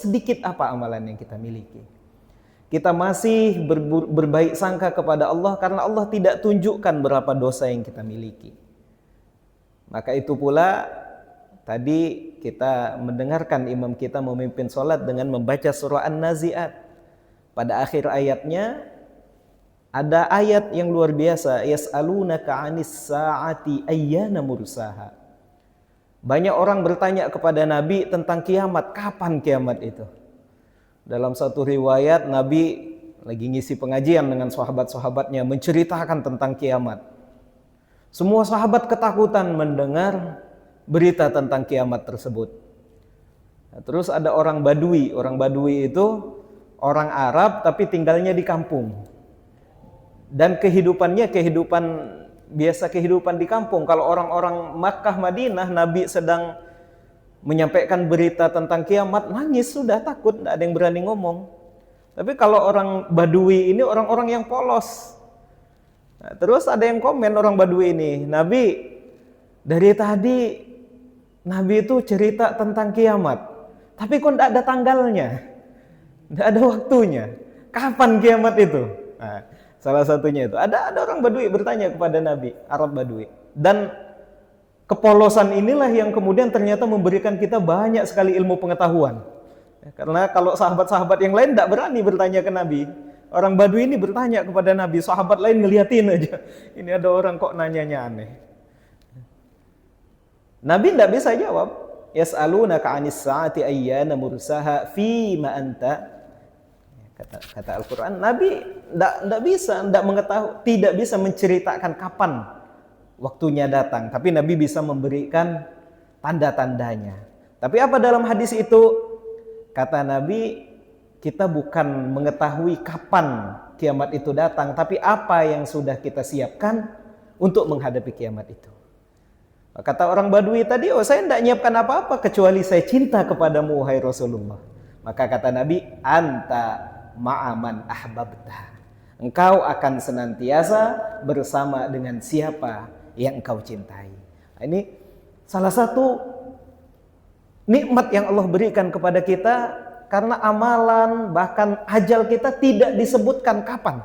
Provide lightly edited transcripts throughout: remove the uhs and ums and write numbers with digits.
sedikit apa amalan yang kita miliki. Kita masih berbaik sangka kepada Allah karena Allah tidak tunjukkan berapa dosa yang kita miliki. Maka itu pula tadi kita mendengarkan imam kita memimpin sholat dengan membaca surah An-Nazi'at. Pada akhir ayatnya ada ayat yang luar biasa, yas'alunaka 'anis sa'ati ayyana mursaha. Banyak orang bertanya kepada Nabi tentang kiamat, kapan kiamat itu? Dalam satu riwayat Nabi lagi ngisi pengajian dengan sahabat-sahabatnya menceritakan tentang kiamat. Semua sahabat ketakutan mendengar berita tentang kiamat tersebut. Nah, terus ada orang Badui itu orang Arab tapi tinggalnya di kampung. Dan kehidupannya kehidupan di kampung. Kalau orang-orang Makkah, Madinah, Nabi sedang menyampaikan berita tentang kiamat, nangis sudah, takut, tidak ada yang berani ngomong. Tapi kalau orang Badui ini orang-orang yang polos. Nah, terus ada yang komen orang Badui ini, Nabi, dari tadi Nabi itu cerita tentang kiamat, tapi kok tidak ada tanggalnya, tidak ada waktunya. Kapan kiamat itu? Nah, salah satunya itu. Ada orang Badui bertanya kepada Nabi, Arab Badui. Dan kepolosan inilah yang kemudian ternyata memberikan kita banyak sekali ilmu pengetahuan. Karena kalau sahabat-sahabat yang lain tidak berani bertanya ke Nabi. Orang Badui ini bertanya kepada Nabi, sahabat lain ngeliatin aja. Ini ada orang kok nanyanya aneh. Nabi tidak bisa jawab. Yas'alunaka 'anis sa'ati ayyana mursaha fima anta. Kata Al-Quran, Nabi tidak bisa menceritakan kapan waktunya datang, tapi Nabi bisa memberikan tanda-tandanya. Tapi apa dalam hadis itu? Kata Nabi, kita bukan mengetahui kapan kiamat itu datang, tapi apa yang sudah kita siapkan untuk menghadapi kiamat itu. Kata orang Badui tadi, saya tidak nyiapkan apa-apa kecuali saya cinta kepadamu, wahai Rasulullah. Maka kata Nabi, anta ma'aman ahbabta. Engkau akan senantiasa bersama dengan siapa yang engkau cintai. Ini salah satu nikmat yang Allah berikan kepada kita, karena amalan bahkan ajal kita tidak disebutkan kapan.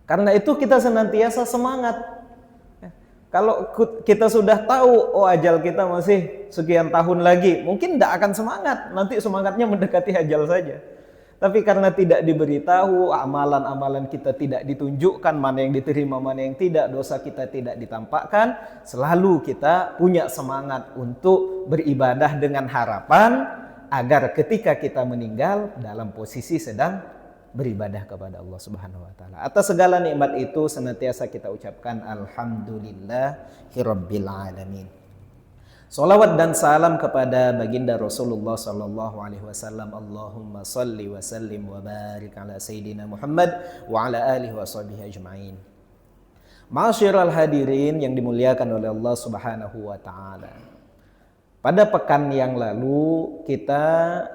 Karena itu kita senantiasa semangat. Kalau kita sudah tahu, ajal kita masih sekian tahun lagi, mungkin tidak akan semangat. Nanti semangatnya mendekati ajal saja. Tapi karena tidak diberitahu, amalan-amalan kita tidak ditunjukkan, mana yang diterima, mana yang tidak, dosa kita tidak ditampakkan, selalu kita punya semangat untuk beribadah dengan harapan agar ketika kita meninggal dalam posisi sedang beribadah kepada Allah Subhanahu wa taala. Atas segala nikmat itu senantiasa kita ucapkan alhamdulillahirabbil alamin. Salawat dan salam kepada baginda Rasulullah sallallahu alaihi wasallam. Allahumma salli wa sallim wa barik ala sayyidina Muhammad wa ala alihi wa sahbihi ajma'in. Ma'asyiral hadirin yang dimuliakan oleh Allah Subhanahu wa taala. Pada pekan yang lalu kita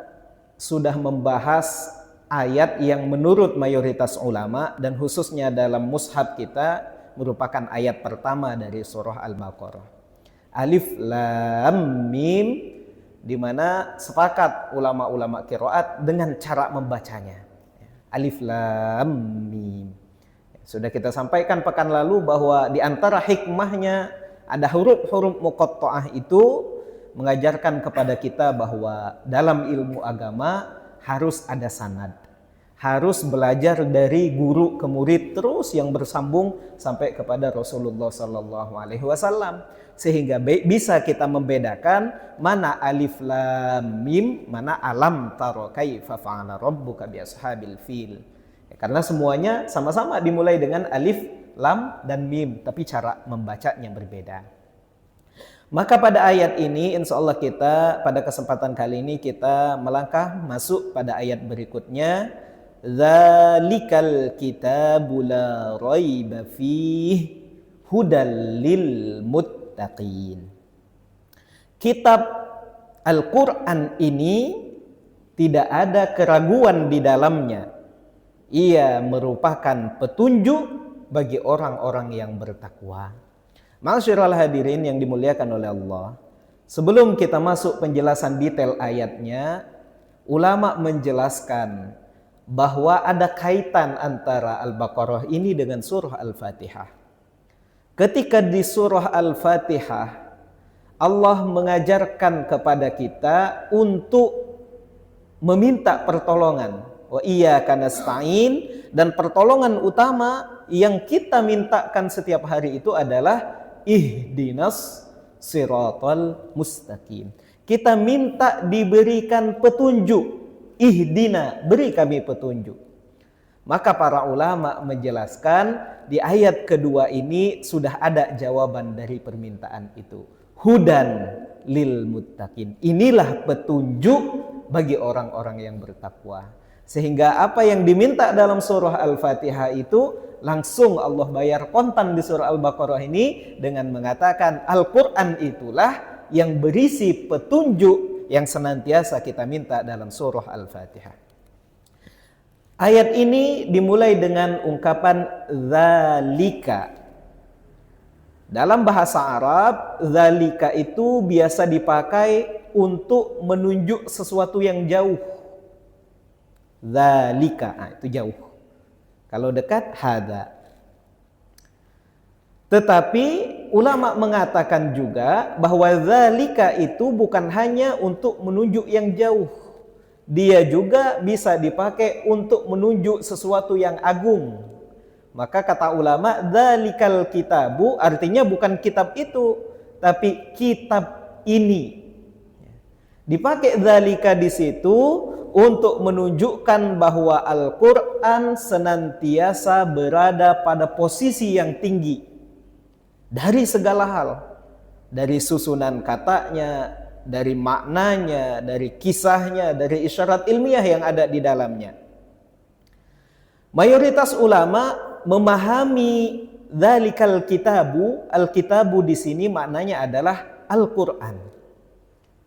sudah membahas ayat yang menurut mayoritas ulama dan khususnya dalam mushaf kita merupakan ayat pertama dari surah Al-Baqarah. Alif Lam Mim, di mana sepakat ulama-ulama qiraat dengan cara membacanya. Alif Lam Mim. Sudah kita sampaikan pekan lalu bahwa di antara hikmahnya ada huruf-huruf muqatta'ah itu mengajarkan kepada kita bahwa dalam ilmu agama harus ada sanad. Harus belajar dari guru ke murid terus yang bersambung sampai kepada Rasulullah sallallahu alaihi wasallam, sehingga bisa kita membedakan mana alif lam mim, mana alam tara kaifa fa'ala rabbuka bi ashabil fil. Karena semuanya sama-sama dimulai dengan alif, lam dan mim, tapi cara membacanya berbeda. Maka pada ayat ini insya Allah kita pada kesempatan kali ini kita melangkah masuk pada ayat berikutnya. Dzalikal kitabu la raiba fihi hudal lil muttaqin. Kitab Al-Quran ini tidak ada keraguan di dalamnya. Ia merupakan petunjuk bagi orang-orang yang bertakwa. Ma'asyiral hadirin yang dimuliakan oleh Allah, sebelum kita masuk penjelasan detail ayatnya, ulama menjelaskan bahwa ada kaitan antara Al-Baqarah ini dengan surah Al-Fatihah. Ketika di surah Al-Fatihah, Allah mengajarkan kepada kita untuk meminta pertolongan. Wa iyyaka nasta'in, dan pertolongan utama yang kita mintakan setiap hari itu adalah ihdinas siratal mustaqim. Kita minta diberikan petunjuk. Ihdina, beri kami petunjuk. Maka para ulama menjelaskan di ayat kedua ini sudah ada jawaban dari permintaan itu. Hudan lil muttaqin. Inilah petunjuk bagi orang-orang yang bertakwa. Sehingga apa yang diminta dalam surah Al-Fatihah itu langsung Allah bayar kontan di surah Al-Baqarah ini dengan mengatakan Al-Quran itulah yang berisi petunjuk yang senantiasa kita minta dalam surah Al-Fatihah. Ayat ini dimulai dengan ungkapan dzalika. Dalam bahasa Arab, dzalika itu biasa dipakai untuk menunjuk sesuatu yang jauh. Dzalika, itu jauh. Kalau dekat, hadza. Tetapi ulama mengatakan juga bahwa dzalika itu bukan hanya untuk menunjuk yang jauh. Dia juga bisa dipakai untuk menunjuk sesuatu yang agung. Maka kata ulama, dzalikal kitabu artinya bukan kitab itu, tapi kitab ini. Dipakai dzalika di situ untuk menunjukkan bahwa Al-Quran senantiasa berada pada posisi yang tinggi. Dari segala hal, dari susunan katanya, dari maknanya, dari kisahnya, dari isyarat ilmiah yang ada di dalamnya. Mayoritas ulama memahami dzalikal kitabu, al-kitabu di sini maknanya adalah Al-Quran.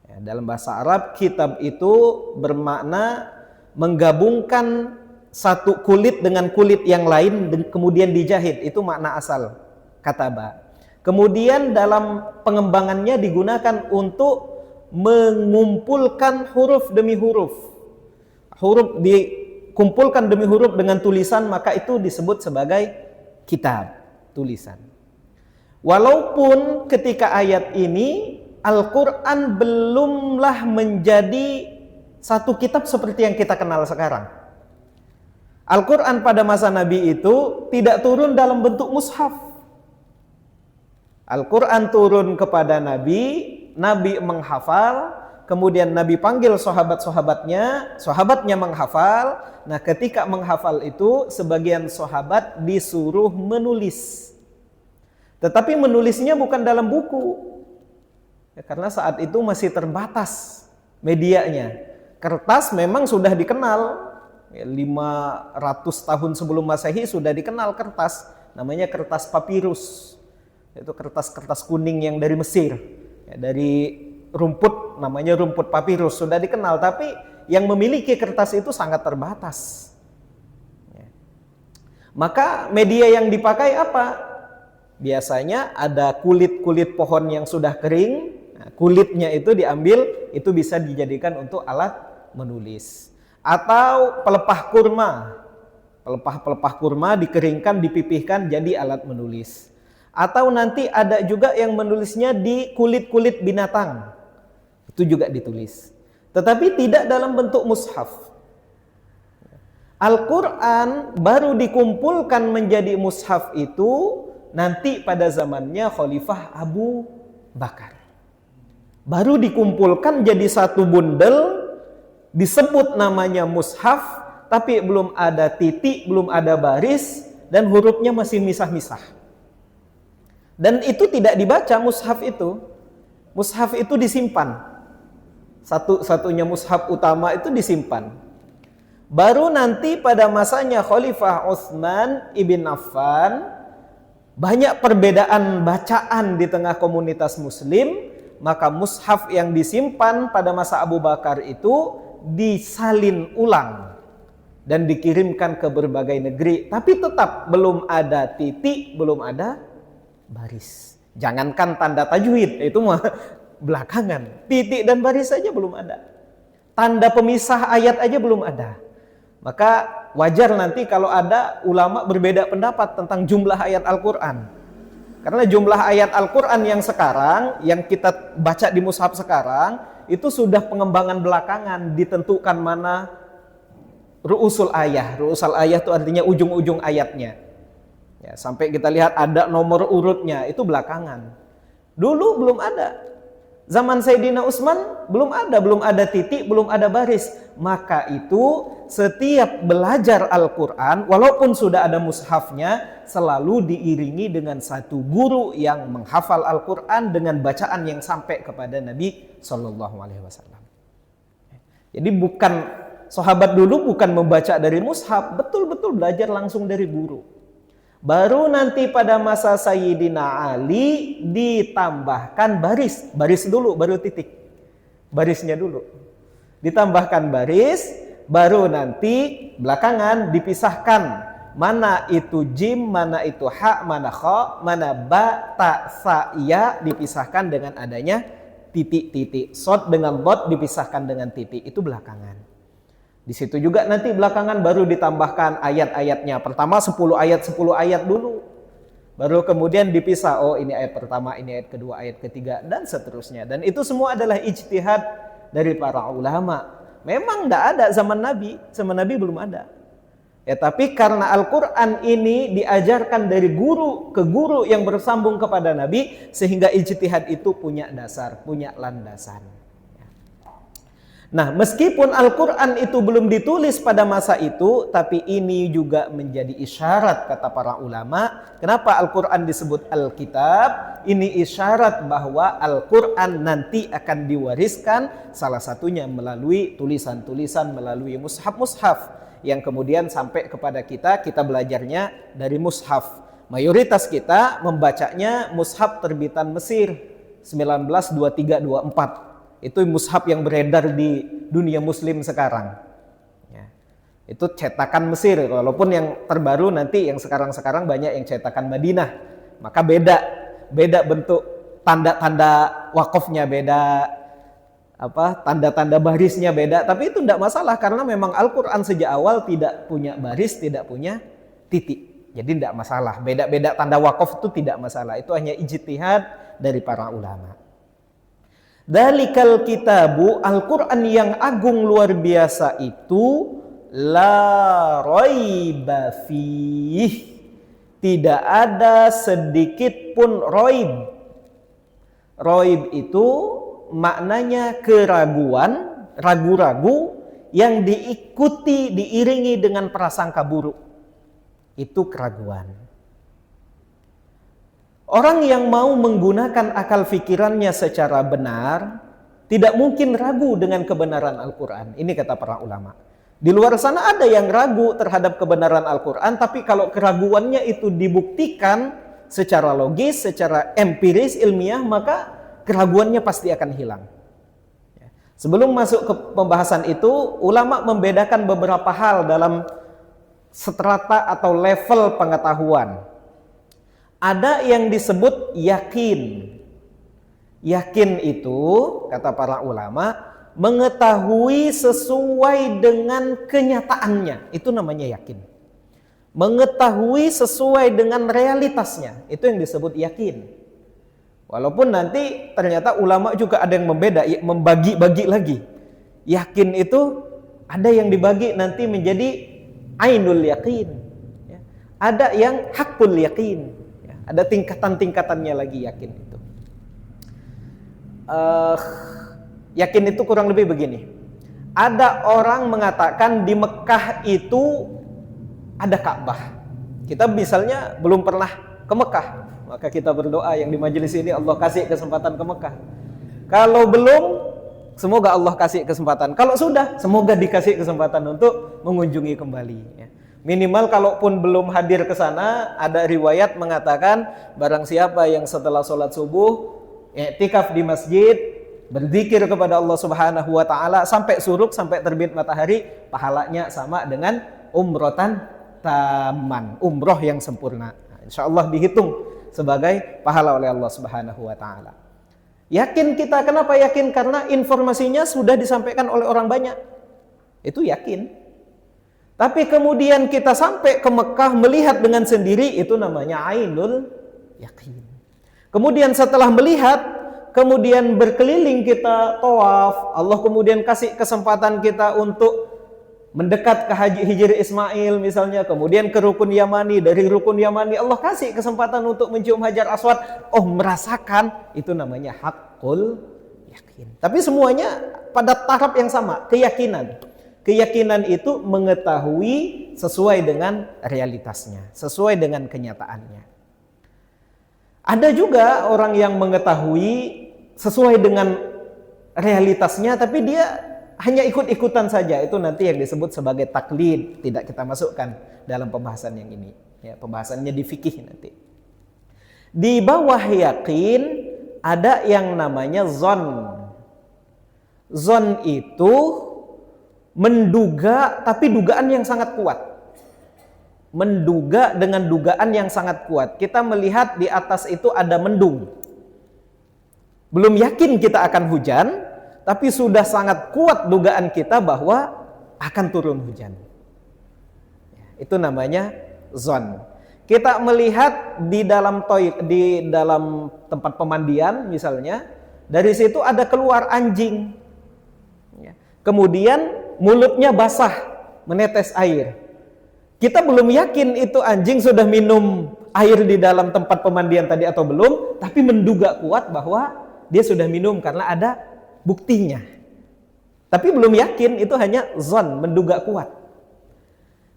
Ya, dalam bahasa Arab, kitab itu bermakna menggabungkan satu kulit dengan kulit yang lain kemudian dijahit. Itu makna asal kataba. Kemudian dalam pengembangannya digunakan untuk mengumpulkan huruf demi huruf. Huruf dikumpulkan demi huruf dengan tulisan, maka itu disebut sebagai kitab, tulisan. Walaupun ketika ayat ini Al-Quran belumlah menjadi satu kitab seperti yang kita kenal sekarang. Al-Quran pada masa Nabi itu tidak turun dalam bentuk mushaf. Al-Quran turun kepada Nabi, Nabi menghafal, kemudian Nabi panggil sahabatnya menghafal. Nah, ketika menghafal itu, sebagian sahabat disuruh menulis. Tetapi menulisnya bukan dalam buku. Ya, karena saat itu masih terbatas medianya. Kertas memang sudah dikenal. Ya, 500 tahun sebelum Masehi sudah dikenal kertas. Namanya kertas papirus. Itu kertas-kertas kuning yang dari Mesir, ya, dari rumput, namanya rumput papirus, sudah dikenal, tapi yang memiliki kertas itu sangat terbatas. Ya. Maka media yang dipakai apa? Biasanya ada kulit-kulit pohon yang sudah kering, nah, kulitnya itu diambil, itu bisa dijadikan untuk alat menulis. Atau pelepah kurma, pelepah kurma dikeringkan, dipipihkan jadi alat menulis. Atau nanti ada juga yang menulisnya di kulit-kulit binatang. Itu juga ditulis. Tetapi tidak dalam bentuk mushaf. Al-Quran baru dikumpulkan menjadi mushaf itu nanti pada zamannya Khalifah Abu Bakar. Baru dikumpulkan jadi satu bundel, disebut namanya mushaf, tapi belum ada titik, belum ada baris, dan hurufnya masih misah-misah. Dan itu tidak dibaca mushaf itu. Mushaf itu disimpan. Satu-satunya mushaf utama itu disimpan. Baru nanti pada masanya Khalifah Utsman ibn Affan, banyak perbedaan bacaan di tengah komunitas muslim, maka mushaf yang disimpan pada masa Abu Bakar itu disalin ulang dan dikirimkan ke berbagai negeri. Tapi tetap belum ada titik, belum ada baris. Jangankan tanda tajwid, itu mah belakangan. Titik dan baris saja belum ada. Tanda pemisah ayat aja belum ada. Maka wajar nanti kalau ada ulama berbeda pendapat tentang jumlah ayat Al-Quran. Karena jumlah ayat Al-Quran yang sekarang, yang kita baca di mushaf sekarang, itu sudah pengembangan belakangan, ditentukan mana ru'usul ayah. Ru'usul ayah itu artinya ujung-ujung ayatnya. Ya, sampai kita lihat ada nomor urutnya, itu belakangan. Dulu belum ada. Zaman Sayyidina Utsman belum ada titik, belum ada baris. Maka itu setiap belajar Al-Quran, walaupun sudah ada mushafnya, selalu diiringi dengan satu guru yang menghafal Al-Quran dengan bacaan yang sampai kepada Nabi Shallallahu Alaihi Wasallam. Jadi bukan sahabat dulu bukan membaca dari mushaf, betul-betul belajar langsung dari guru. Baru nanti pada masa Sayyidina Ali ditambahkan baris dulu, baru titik. Barisnya dulu. Ditambahkan baris, baru nanti belakangan dipisahkan. Mana itu jim, mana itu ha, mana kha, mana ba, ta, sa, ya, dipisahkan dengan adanya titik-titik. Sod dengan dot dipisahkan dengan titik, itu belakangan. Di situ juga nanti belakangan baru ditambahkan ayat-ayatnya. Pertama 10 ayat dulu. Baru kemudian dipisah, oh ini ayat pertama, ini ayat kedua, ayat ketiga, dan seterusnya. Dan itu semua adalah ijtihad dari para ulama. Memang tidak ada zaman Nabi belum ada. Ya, tapi karena Al-Quran ini diajarkan dari guru ke guru yang bersambung kepada Nabi, sehingga ijtihad itu punya dasar, punya landasan. Nah, meskipun Al-Quran itu belum ditulis pada masa itu, tapi ini juga menjadi isyarat, kata para ulama. Kenapa Al-Quran disebut Alkitab? Ini isyarat bahwa Al-Quran nanti akan diwariskan, salah satunya melalui tulisan-tulisan, melalui mushaf-mushaf, yang kemudian sampai kepada kita belajarnya dari mushaf. Mayoritas kita membacanya mushaf terbitan Mesir, 1923-24. Itu mushaf yang beredar di dunia muslim sekarang. Ya. Itu cetakan Mesir, walaupun yang terbaru nanti yang sekarang banyak yang cetakan Madinah. Maka beda bentuk, tanda-tanda wakofnya beda, tanda-tanda barisnya beda. Tapi itu tidak masalah karena memang Al-Quran sejak awal tidak punya baris, tidak punya titik. Jadi tidak masalah. Beda-beda tanda wakof itu tidak masalah. Itu hanya ijtihad dari para ulama. Dalikal kitabu, Al-Quran yang agung luar biasa itu, la raiba fih, tidak ada sedikit pun raib. Raib itu maknanya keraguan, ragu-ragu yang diiringi dengan prasangka buruk. Itu keraguan. Orang yang mau menggunakan akal fikirannya secara benar tidak mungkin ragu dengan kebenaran Al-Quran. Ini kata para ulama. Di luar sana ada yang ragu terhadap kebenaran Al-Quran, tapi kalau keraguannya itu dibuktikan secara logis, secara empiris, ilmiah, maka keraguannya pasti akan hilang. Sebelum masuk ke pembahasan itu, ulama membedakan beberapa hal dalam strata atau level pengetahuan. Ada yang disebut yakin. Yakin itu, kata para ulama, mengetahui sesuai dengan kenyataannya. Itu namanya yakin. Mengetahui sesuai dengan realitasnya. Itu yang disebut yakin. Walaupun nanti ternyata ulama juga ada yang membagi-bagi lagi. Yakin itu ada yang dibagi nanti menjadi ainul yakin. Ada yang hakul yakin. Ada tingkatan-tingkatannya lagi yakin itu. Yakin itu kurang lebih begini. Ada orang mengatakan di Mekah itu ada Ka'bah. Kita misalnya belum pernah ke Mekah, maka kita berdoa yang di majelis ini Allah kasih kesempatan ke Mekah. Kalau belum, semoga Allah kasih kesempatan. Kalau sudah, semoga dikasih kesempatan untuk mengunjungi kembali. Minimal kalaupun belum hadir ke sana, ada riwayat mengatakan barang siapa yang setelah sholat subuh i'tikaf di masjid, berzikir kepada Allah Subhanahu wa taala sampai suruk, sampai terbit matahari, pahalanya sama dengan umrotan taman, umroh yang sempurna. Insyaallah dihitung sebagai pahala oleh Allah Subhanahu wa taala. Yakin kita, kenapa yakin? Karena informasinya sudah disampaikan oleh orang banyak. Itu yakin. Tapi kemudian kita sampai ke Mekah melihat dengan sendiri, itu namanya ainul yakin. Kemudian setelah melihat, kemudian berkeliling kita tawaf, Allah kemudian kasih kesempatan kita untuk mendekat ke Hijri Ismail misalnya, kemudian ke Rukun Yamani, dari Rukun Yamani Allah kasih kesempatan untuk mencium Hajar Aswad, merasakan, itu namanya haqqul yakin. Tapi semuanya pada tahap yang sama, keyakinan. Keyakinan itu mengetahui sesuai dengan realitasnya, sesuai dengan kenyataannya. Ada juga orang yang mengetahui sesuai dengan realitasnya, tapi dia hanya ikut-ikutan saja. Itu nanti yang disebut sebagai taklid. Tidak kita masukkan dalam pembahasan yang ini. Ya, pembahasannya di fikih nanti. Di bawah yakin ada yang namanya zon. Zon itu menduga, tapi dugaan yang sangat kuat. Menduga dengan dugaan yang sangat kuat. Kita melihat di atas itu ada mendung. Belum yakin kita akan hujan, tapi sudah sangat kuat dugaan kita bahwa akan turun hujan. Itu namanya zon. Kita melihat di dalam tempat pemandian misalnya, dari situ ada keluar anjing. Kemudian mulutnya basah, menetes air. Kita belum yakin itu anjing sudah minum air di dalam tempat pemandian tadi atau belum, tapi menduga kuat bahwa dia sudah minum karena ada buktinya. Tapi belum yakin, itu hanya zon, menduga kuat.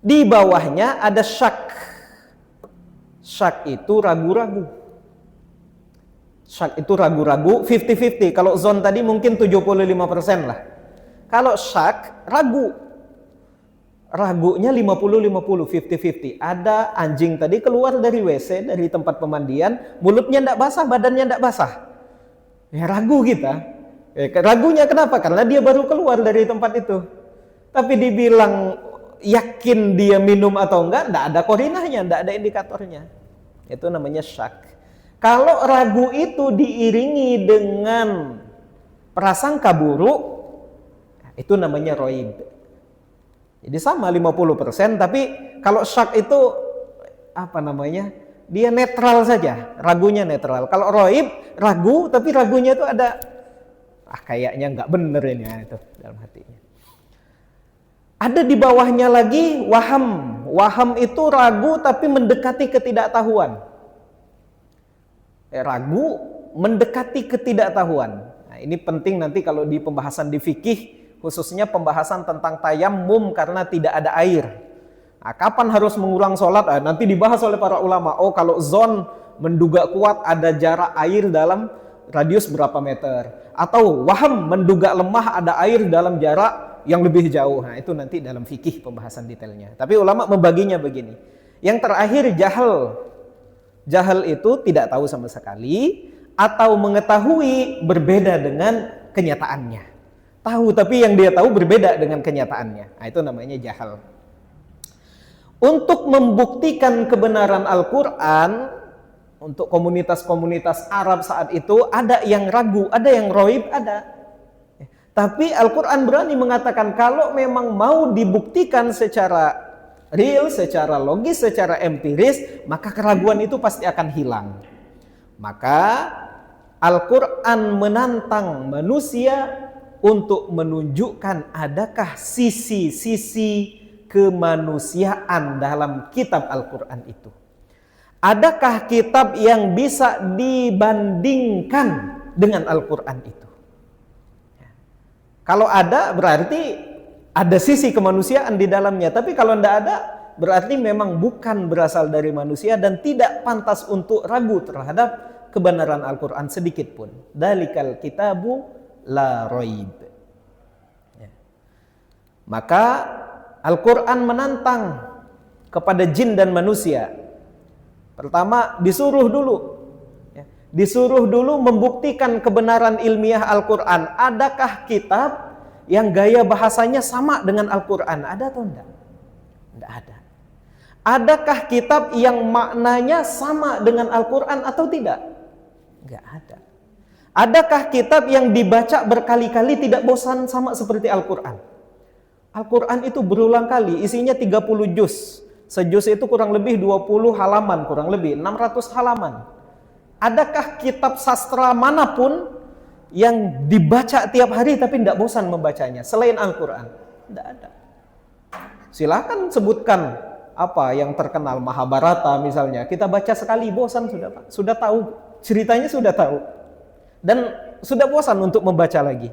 Di bawahnya ada syak. Syak itu ragu-ragu. Syak itu ragu-ragu, 50-50. Kalau zon tadi mungkin 75% lah. Kalau syak, ragu. Ragunya 50-50, 50-50. Ada anjing tadi keluar dari WC, dari tempat pemandian, mulutnya tidak basah, badannya tidak basah. Ya ragu kita. Ragunya kenapa? Karena dia baru keluar dari tempat itu. Tapi dibilang yakin dia minum atau enggak ada korinahnya, tidak ada indikatornya. Itu namanya syak. Kalau ragu itu diiringi dengan prasangka buruk, itu namanya roib. Jadi sama 50%, tapi kalau syak itu dia netral saja, ragunya netral. Kalau roib, ragu, tapi ragunya itu ada kayaknya nggak bener ini itu dalam hatinya. Ada di bawahnya lagi waham. Waham itu ragu tapi mendekati ketidaktahuan. Ragu mendekati ketidaktahuan. Nah, ini penting nanti kalau di pembahasan di fikih, khususnya pembahasan tentang tayammum karena tidak ada air. Nah, kapan harus mengulang sholat? Nanti dibahas oleh para ulama. Kalau zon menduga kuat ada jarak air dalam radius berapa meter, atau waham menduga lemah ada air dalam jarak yang lebih jauh. Nah, itu nanti dalam fikih pembahasan detailnya. Tapi ulama membaginya begini. Yang terakhir jahal. Jahal itu tidak tahu sama sekali atau mengetahui berbeda dengan kenyataannya. Tahu tapi yang dia tahu berbeda dengan kenyataannya. Nah, itu namanya jahal. Untuk membuktikan kebenaran Al-Qur'an, untuk komunitas-komunitas Arab saat itu ada yang ragu, ada yang roib, ada. Tapi Al-Quran berani mengatakan kalau memang mau dibuktikan secara real, secara logis, secara empiris, maka keraguan itu pasti akan hilang. Maka Al-Quran menantang manusia untuk menunjukkan adakah sisi-sisi kemanusiaan dalam kitab Al-Quran itu. Adakah kitab yang bisa dibandingkan dengan Al-Quran itu? Kalau ada, berarti ada sisi kemanusiaan di dalamnya. Tapi kalau tidak ada, berarti memang bukan berasal dari manusia dan tidak pantas untuk ragu terhadap kebenaran Al-Quran sedikit pun. Dalikal kitabu la roib. Maka Al-Quran menantang kepada jin dan manusia. Pertama, disuruh dulu membuktikan kebenaran ilmiah Al-Quran. Adakah kitab yang gaya bahasanya sama dengan Al-Quran? Ada atau enggak? Enggak ada. Adakah kitab yang maknanya sama dengan Al-Quran atau tidak? Enggak ada. Adakah kitab yang dibaca berkali-kali tidak bosan sama seperti Al-Quran? Al-Quran itu berulang kali, isinya 30 juz. Sejuz itu kurang lebih 20 halaman, kurang lebih 600 halaman. Adakah kitab sastra manapun yang dibaca tiap hari tapi tidak bosan membacanya selain Al-Quran? Tidak ada. Silakan sebutkan apa yang terkenal, Mahabharata misalnya. Kita baca sekali bosan sudah, Pak. Sudah tahu ceritanya, sudah tahu. Dan sudah bosan untuk membaca lagi.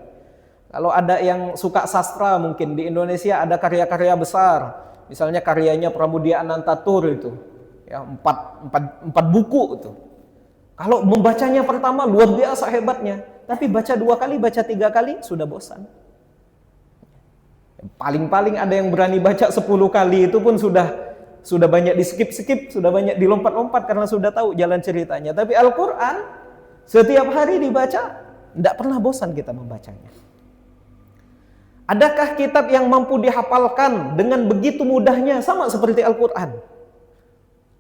Kalau ada yang suka sastra, mungkin di Indonesia ada karya-karya besar. Misalnya karyanya Pramudia Anantatur itu, ya, empat buku itu. Kalau membacanya pertama luar biasa hebatnya, tapi baca 2 kali, baca 3 kali sudah bosan. Paling-paling ada yang berani baca 10 kali, itu pun sudah banyak di skip, sudah banyak dilompat-lompat karena sudah tahu jalan ceritanya. Tapi Al-Quran setiap hari dibaca, tidak pernah bosan kita membacanya. Adakah kitab yang mampu dihafalkan dengan begitu mudahnya sama seperti Al-Quran?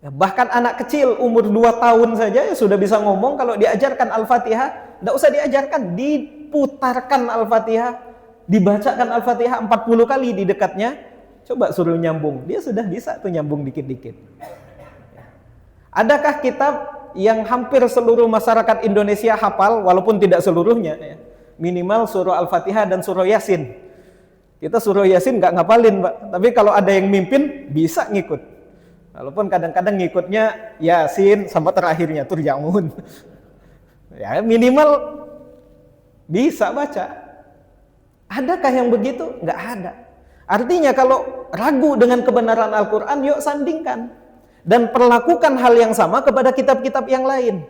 Ya, bahkan anak kecil umur 2 tahun saja ya sudah bisa ngomong. Kalau diajarkan Al-Fatihah, tidak usah diajarkan, diputarkan Al-Fatihah, dibacakan Al-Fatihah 40 kali di dekatnya. Coba suruh nyambung, dia sudah bisa tuh nyambung dikit-dikit. Adakah kitab yang hampir seluruh masyarakat Indonesia hafal, walaupun tidak seluruhnya, ya, minimal surah Al-Fatihah dan surah Yasin. Kita surah Yasin nggak ngapalin, Pak, tapi kalau ada yang mimpin bisa ngikut. Walaupun kadang-kadang ngikutnya Yasin sama terakhirnya Turjamun. Ya minimal bisa baca. Adakah yang begitu? Nggak ada. Artinya kalau ragu dengan kebenaran Al-Quran, yuk sandingkan. Dan perlakukan hal yang sama kepada kitab-kitab yang lain.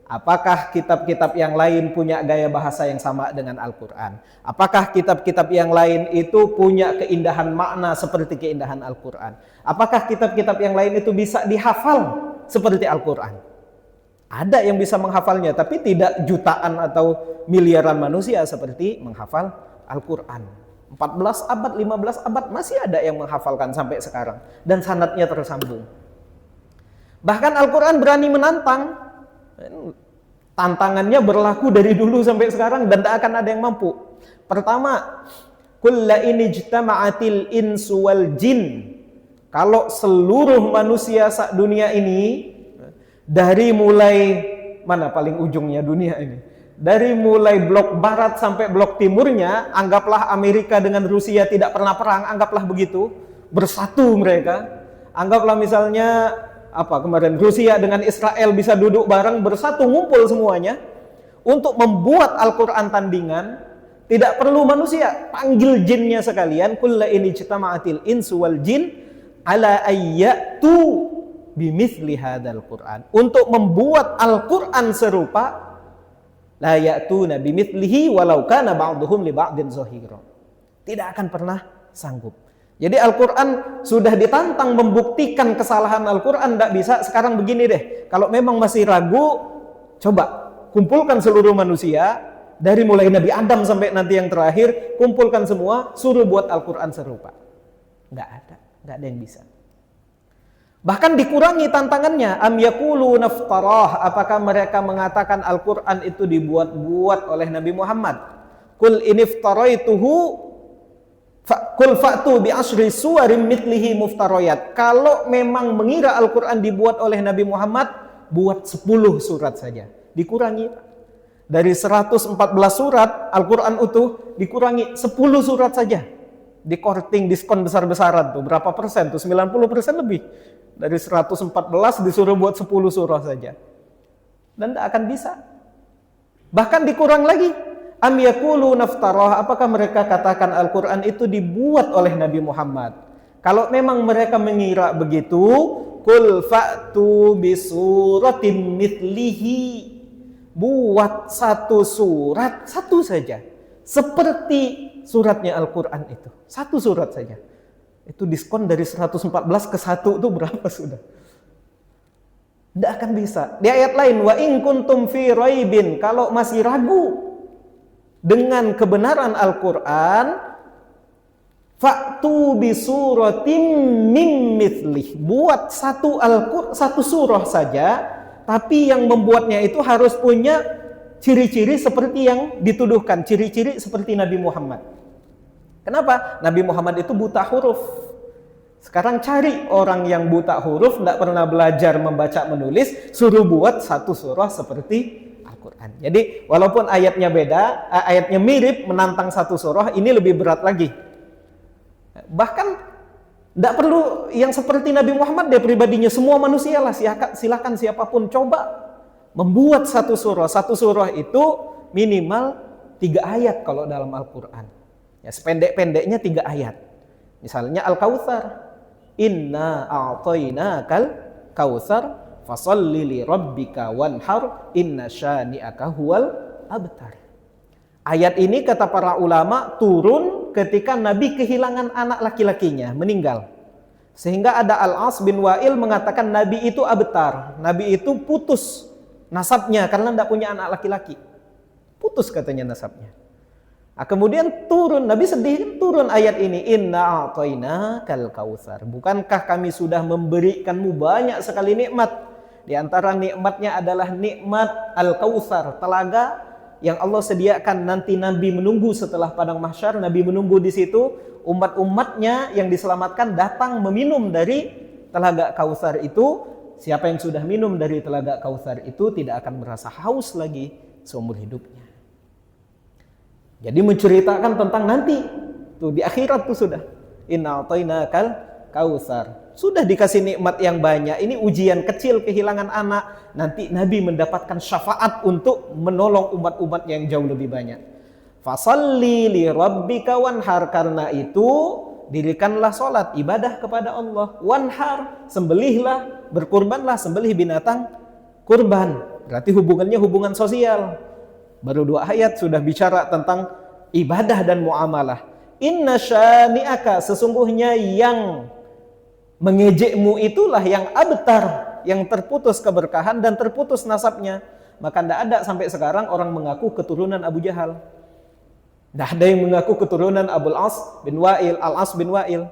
Apakah kitab-kitab yang lain punya gaya bahasa yang sama dengan Al-Quran? Apakah kitab-kitab yang lain itu punya keindahan makna seperti keindahan Al-Quran? Apakah kitab-kitab yang lain itu bisa dihafal seperti Al-Quran? Ada yang bisa menghafalnya, tapi tidak jutaan atau miliaran manusia seperti menghafal Al-Quran. 14 abad, 15 abad masih ada yang menghafalkan sampai sekarang. Dan sanadnya tersambung. Bahkan Al-Quran berani menantang. Tantangannya berlaku dari dulu sampai sekarang dan tak akan ada yang mampu. Pertama, kulla in ijtama'atil insu wal jin. Kalau seluruh manusia sak dunia ini, dari mulai mana paling ujungnya dunia ini, dari mulai blok barat sampai blok timurnya, anggaplah Amerika dengan Rusia tidak pernah perang, anggaplah begitu, bersatu mereka. Anggaplah misalnya kemarin Rusia dengan Israel bisa duduk bareng, bersatu, ngumpul semuanya untuk membuat Al-Quran tandingan. Tidak perlu manusia, panggil jinnya sekalian. Kulla in ijtama'atil insu wal jin ala ayyatu bimithli hadzal Qur'an. Untuk membuat Al-Quran serupa, la ya'tuna bimithlihi walau kana ba'duhum li ba'din zahira. Tidak akan pernah sanggup. Jadi Al-Quran sudah ditantang membuktikan kesalahan Al-Quran, tidak bisa. Sekarang begini deh, kalau memang masih ragu, coba kumpulkan seluruh manusia, dari mulai Nabi Adam sampai nanti yang terakhir, kumpulkan semua, suruh buat Al-Quran serupa. Nggak ada yang bisa. Bahkan dikurangi tantangannya, am yaqulu naftarah, apakah mereka mengatakan Al-Quran itu dibuat-buat oleh Nabi Muhammad? Qul iniftaraituhu Qul fa'tu bi asri suwarim mithlihi muftarayat. Kalau memang mengira Al-Quran dibuat oleh Nabi Muhammad, buat 10 surat saja. Dikurangi. Dari 114 surat Al-Quran utuh, dikurangi 10 surat saja. Di korting diskon besar-besaran tuh. Berapa persen tuh? 90% lebih. Dari 114 disuruh buat 10 surah saja. Dan tidak akan bisa. Bahkan dikurang lagi. Am yaqulu naftarah, apakah mereka katakan Al-Quran itu dibuat oleh Nabi Muhammad? Kalau memang mereka mengira begitu, kul fa'tu bisuratin mithlihi, buat satu surat, satu saja, seperti suratnya Al-Quran itu, satu surat saja. Itu diskon dari 114 ke 1 itu berapa sudah? Tidak akan bisa. Di ayat lain, wa in kuntum fi raibin, kalau masih ragu dengan kebenaran Al-Quran, fa'tu bisuratim min mithlih, buat satu surah saja, tapi yang membuatnya itu harus punya ciri-ciri seperti yang dituduhkan, ciri-ciri seperti Nabi Muhammad. Kenapa? Nabi Muhammad itu buta huruf. Sekarang cari orang yang buta huruf, tidak pernah belajar membaca menulis, suruh buat satu surah seperti Al-Quran. Jadi walaupun ayatnya beda, ayatnya mirip, menantang satu surah, ini lebih berat lagi. Bahkan tidak perlu yang seperti Nabi Muhammad, dia pribadinya, semua manusia lah, silakan siapapun coba membuat satu surah. Satu surah itu minimal 3 ayat kalau dalam Al-Quran. Ya, sependek-pendeknya 3 ayat. Misalnya Al-Kautsar. Inna a'tainakal kautsar fasholli li rabbika wanhar inna syani'aka huwal abtar. Ayat ini kata para ulama turun ketika Nabi kehilangan anak laki-lakinya, meninggal. Sehingga ada Al-As bin Wa'il mengatakan Nabi itu abtar. Nabi itu putus nasabnya karena tidak punya anak laki-laki. Putus katanya nasabnya. Kemudian turun, Nabi sedih, turun ayat ini, inna a'tainakal kautsar. Bukankah kami sudah memberikanmu banyak sekali nikmat? Di antara nikmatnya adalah nikmat Al-Kautsar, telaga yang Allah sediakan. Nanti Nabi menunggu setelah padang mahsyar, Nabi menunggu di situ, umat-umatnya yang diselamatkan datang meminum dari telaga Kautsar itu. Siapa yang sudah minum dari telaga Kautsar itu tidak akan merasa haus lagi seumur hidupnya. Jadi menceritakan tentang nanti tuh di akhirat tuh sudah inna a'tainakal kautsar. Sudah dikasih nikmat yang banyak. Ini ujian kecil kehilangan anak. Nanti Nabi mendapatkan syafaat untuk menolong umat-umat yang jauh lebih banyak. Fasholli li rabbika wanhar, karena itu dirikanlah salat ibadah kepada Allah. Wanhar, sembelihlah, berkurbanlah, sembelih binatang kurban. Berarti hubungannya hubungan sosial. Baru 2 ayat sudah bicara tentang ibadah dan muamalah. Inna syani'aka, sesungguhnya yang mengejekmu itulah yang abtar, yang terputus keberkahan dan terputus nasabnya. Maka tidak ada sampai sekarang orang mengaku keturunan Abu Jahal. Tidak ada yang mengaku keturunan Al-As bin Wa'il.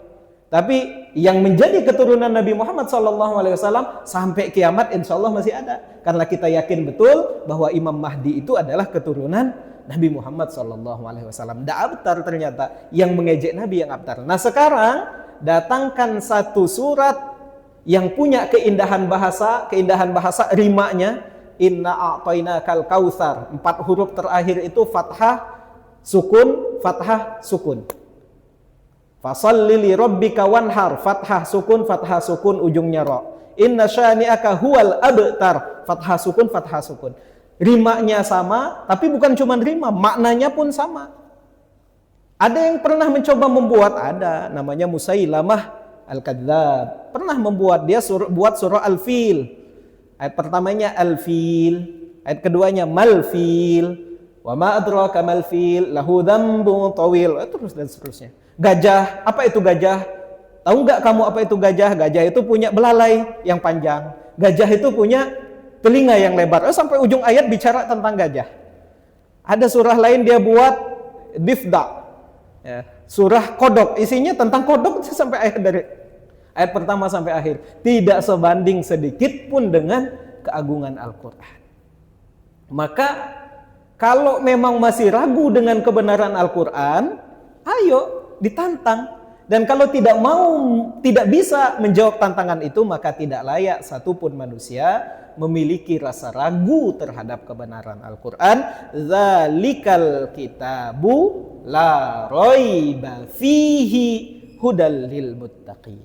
Tapi yang menjadi keturunan Nabi Muhammad SAW sampai kiamat insya Allah masih ada. Karena kita yakin betul bahwa Imam Mahdi itu adalah keturunan Nabi Muhammad SAW. Tidak abtar ternyata, yang mengejek Nabi yang abtar. Nah sekarang datangkan satu surat yang punya keindahan bahasa rimanya. Inna a'tainakal kautsar. 4 huruf terakhir itu fathah, sukun, fathah, sukun. Fasholli li rabbika wanhar, fathah sukun ujungnya ra. Inna syani'aka huwal abtar, fathah sukun. Rimanya sama, tapi bukan cuma rima, maknanya pun sama. Ada yang pernah mencoba membuat, ada namanya Musailamah Al-Kadzdzab. Pernah membuat, dia buat surah Al-Fil. Ayat pertamanya Al-Fil, ayat keduanya Mal-Fil. Wa ma adraka mal-fil lahu dzambun tawil, terus dan seterusnya. Gajah, apa itu gajah? Tahu nggak kamu apa itu gajah? Gajah itu punya belalai yang panjang. Gajah itu punya telinga yang lebar. Sampai ujung ayat bicara tentang gajah. Ada surah lain dia buat Difda, ya, surah kodok, isinya tentang kodok sampai ayat pertama sampai akhir. Tidak sebanding sedikit pun dengan keagungan Al-Quran. Maka kalau memang masih ragu dengan kebenaran Al-Quran, ayo ditantang. Dan kalau tidak bisa menjawab tantangan itu, maka tidak layak satupun manusia memiliki rasa ragu terhadap kebenaran Al-Quran. Zalikal kitabu la raiba fihi hudal lil muttaqin.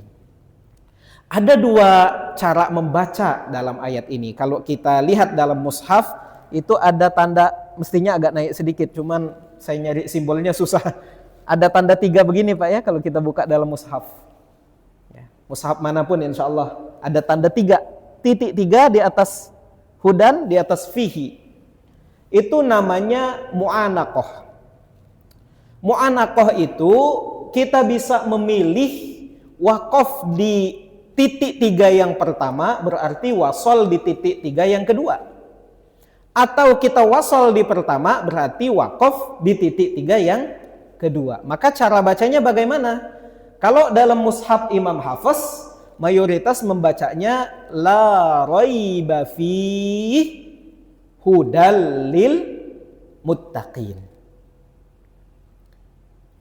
Ada 2 cara membaca dalam ayat ini. Kalau kita lihat dalam mushaf, itu ada tanda, mestinya agak naik sedikit, cuman saya nyari simbolnya susah. Ada tanda 3 begini Pak ya, kalau kita buka dalam mushaf. Ya, mushaf manapun insya Allah ada tanda 3, titik 3 di atas hudan, di atas fihi. Itu namanya mu'anaqah. Mu'anaqah itu kita bisa memilih waqaf di titik 3 yang pertama, berarti wasol di titik 3 yang kedua. Atau kita wasol di pertama, berarti waqaf di titik 3 yang kedua. Maka cara bacanya bagaimana? Kalau dalam mushaf Imam Hafiz, mayoritas membacanya la raiba fih hudal lil muttaqin.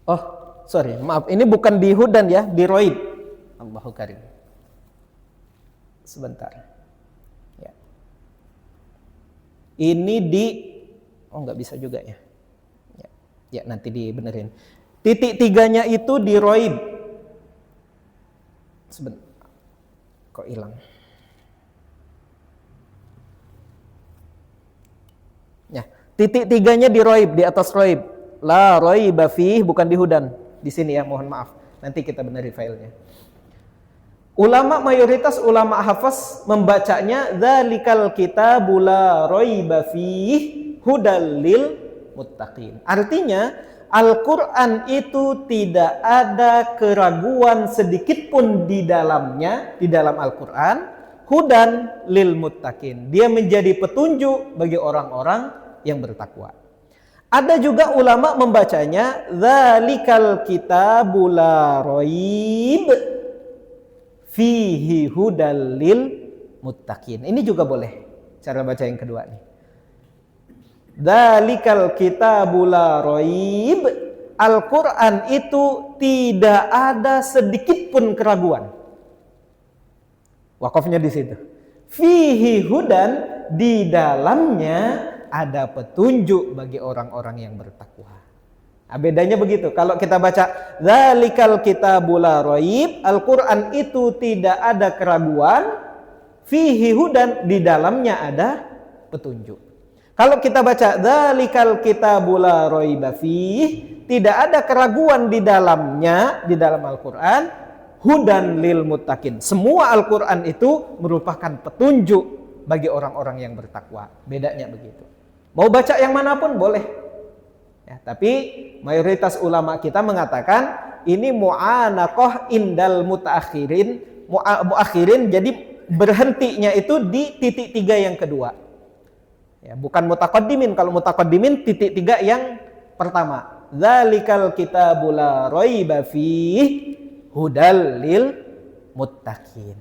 Oh, sorry, maaf. Ini bukan di hudan ya, di roib. Allahu karim. Sebentar. Ya. Ini di, oh nggak bisa juga ya. Ya, nanti dibenerin. Titik 3-nya itu di roib. Sebentar. Kok hilang? Ya, titik 3-nya di roib, di atas roib. La roiba fih, bukan di hudan. Di sini ya, mohon maaf. Nanti kita benerin filenya. Ulama mayoritas ulama hafaz membacanya dzalikal kitabu la roiba fih hudal lil muttaqin. Artinya Al-Qur'an itu tidak ada keraguan sedikit pun di dalamnya, di dalam Al-Qur'an, hudan lil muttaqin. Dia menjadi petunjuk bagi orang-orang yang bertakwa. Ada juga ulama membacanya dzalikal kitabu la roib fihi hudal lil muttaqin. Ini juga boleh cara baca yang kedua nih. Dzalikal kitabu la roib, Al-Qur'an itu tidak ada sedikit pun keraguan. Wakafnya di situ. Fihi hudan, di dalamnya ada petunjuk bagi orang-orang yang bertakwa. Nah, bedanya begitu. Kalau kita baca dzalikal kitabul la raib, Al-Qur'an itu tidak ada keraguan, fihi hudan, di dalamnya ada petunjuk. Kalau kita baca dzalikal kitabul la raiba fih, tidak ada keraguan di dalamnya, di dalam Al-Qur'an, hudan lil muttaqin. Semua Al-Qur'an itu merupakan petunjuk bagi orang-orang yang bertakwa. Bedanya begitu. Mau baca yang manapun boleh. Ya, tapi mayoritas ulama kita mengatakan ini mu'anaqah indal mutaakhirin, muakhirin, jadi berhentinya itu di titik 3 yang kedua. Ya, bukan mutaqaddimin. Kalau mutaqaddimin titik 3 yang pertama. Dzalikal kitabul la raiba fih hudal lil muttaqin.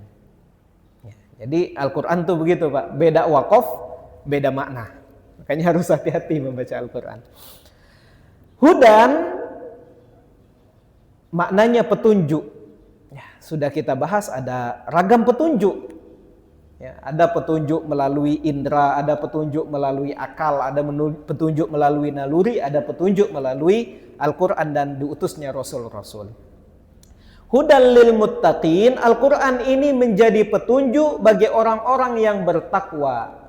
Ya, jadi Al-Qur'an tuh begitu, Pak. Beda waqaf, beda makna. Makanya harus hati-hati membaca Al-Quran. Hudan maknanya petunjuk. Ya, sudah kita bahas ada ragam petunjuk. Ya, ada petunjuk melalui indera, ada petunjuk melalui akal, ada petunjuk melalui naluri, ada petunjuk melalui Al-Quran dan diutusnya Rasul-Rasul. Hudan lil muttaqin, Al-Quran ini menjadi petunjuk bagi orang-orang yang bertakwa.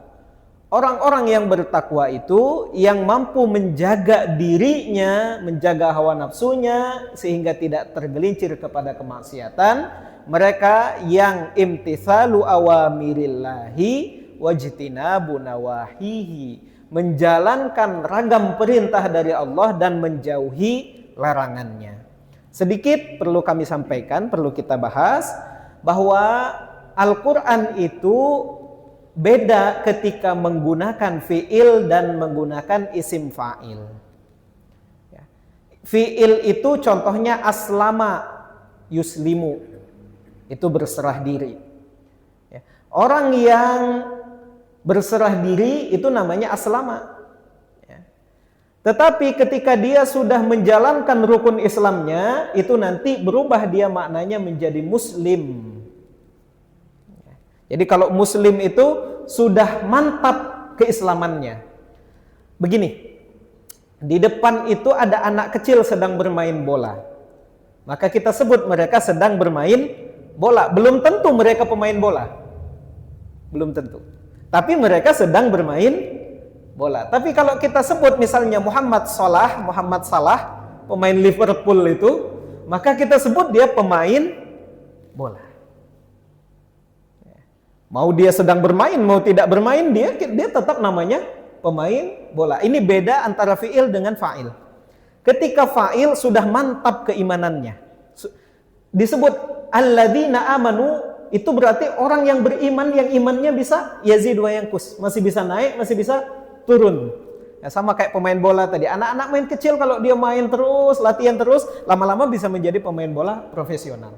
Orang-orang yang bertakwa itu yang mampu menjaga dirinya, menjaga hawa nafsunya sehingga tidak tergelincir kepada kemaksiatan. Mereka yang imtitsalu awamirillahi wajtinabu nawahihi, menjalankan ragam perintah dari Allah dan menjauhi larangannya. Sedikit perlu kami sampaikan, perlu kita bahas bahwa Al-Quran itu beda ketika menggunakan fi'il dan menggunakan isim fa'il. Ya. Fi'il itu contohnya aslama yuslimu, itu berserah diri. Ya. Orang yang berserah diri itu namanya aslama. Ya. Tetapi ketika dia sudah menjalankan rukun Islamnya, itu nanti berubah dia maknanya menjadi muslim. Jadi kalau muslim itu sudah mantap keislamannya. Begini, di depan itu ada anak kecil sedang bermain bola. Maka kita sebut mereka sedang bermain bola. Belum tentu mereka pemain bola. Belum tentu. Tapi mereka sedang bermain bola. Tapi kalau kita sebut misalnya Muhammad Salah, pemain Liverpool itu, maka kita sebut dia pemain bola. Mau dia sedang bermain, mau tidak bermain, dia tetap namanya pemain bola. Ini beda antara fi'il dengan fa'il. Ketika fa'il sudah mantap keimanannya, disebut alladzina amanu, itu berarti orang yang beriman, yang imannya bisa yazid wa yanqus, masih bisa naik, masih bisa turun. Ya, sama kayak pemain bola tadi. Anak-anak main kecil kalau dia main terus, latihan terus, lama-lama bisa menjadi pemain bola profesional.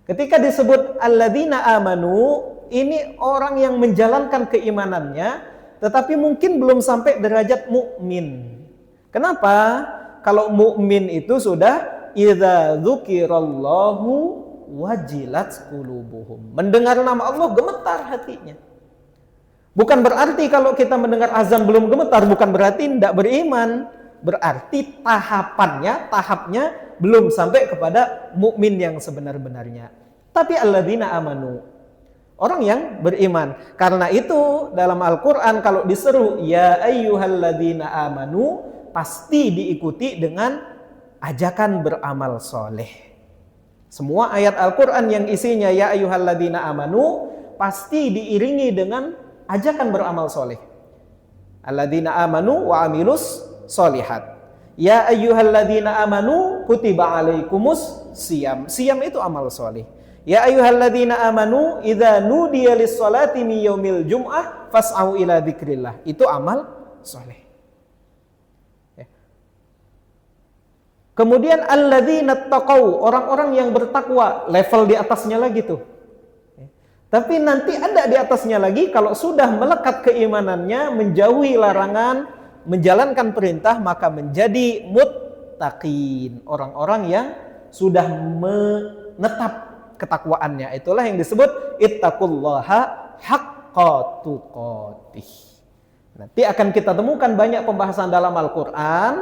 Ketika disebut alladzina amanu, ini orang yang menjalankan keimanannya tetapi mungkin belum sampai derajat mukmin. Kenapa? Kalau mukmin itu sudah idza dzukirallahu wajilat qulubuhum. Mendengar nama Allah gemetar hatinya. Bukan berarti kalau kita mendengar azan belum gemetar, bukan berarti tidak beriman. Berarti tahapnya belum sampai kepada mukmin yang sebenar-benarnya. Tapi alladzina amanu, orang yang beriman. Karena itu dalam Al-Quran kalau diseru ya ayyuhalladzina amanu, pasti diikuti dengan ajakan beramal soleh. Semua ayat Al-Quran yang isinya ya ayyuhalladzina amanu pasti diiringi dengan ajakan beramal soleh. Alladzina amanu wa amilus solihat. Ya ayyuhalladzina amanu kutiba alaikumus siyam. Siyam itu amal soleh. Ya ayyuhalladzina amanu idza nudiya lis-sholati min yaumil jum'ah fas'au ila dzikrillah. Itu amal soleh. Ya. Kemudian alladzina taqau, orang-orang yang bertakwa, level di atasnya lagi tuh. Ya. Tapi nanti ada di atasnya lagi kalau sudah melekat keimanannya, menjauhi larangan, menjalankan perintah, maka menjadi muttaqin, orang-orang yang sudah menetap ketakwaannya. Itulah yang disebut ittaqullaha haqqa tuqatih. Nanti akan kita temukan banyak pembahasan dalam Al-Quran.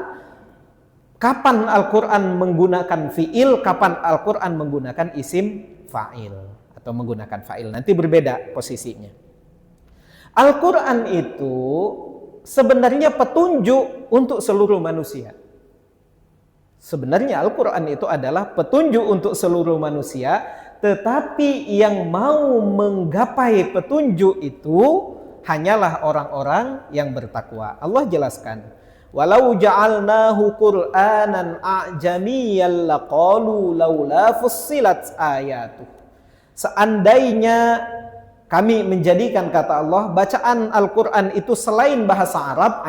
Kapan Al-Quran menggunakan fi'il, kapan Al-Quran menggunakan isim fa'il atau menggunakan fa'il. Nanti berbeda posisinya. Al-Quran itu sebenarnya petunjuk untuk seluruh manusia. Sebenarnya Al-Quran itu adalah petunjuk untuk seluruh manusia, tetapi yang mau menggapai petunjuk itu hanyalah orang-orang yang bertakwa. Allah jelaskan, walau ja'alnahu Qur'anan a'jamiyyan laqalu laula fussilat ayatuh. Seandainya kami menjadikan, kata Allah, bacaan Al-Quran itu selain bahasa Arab,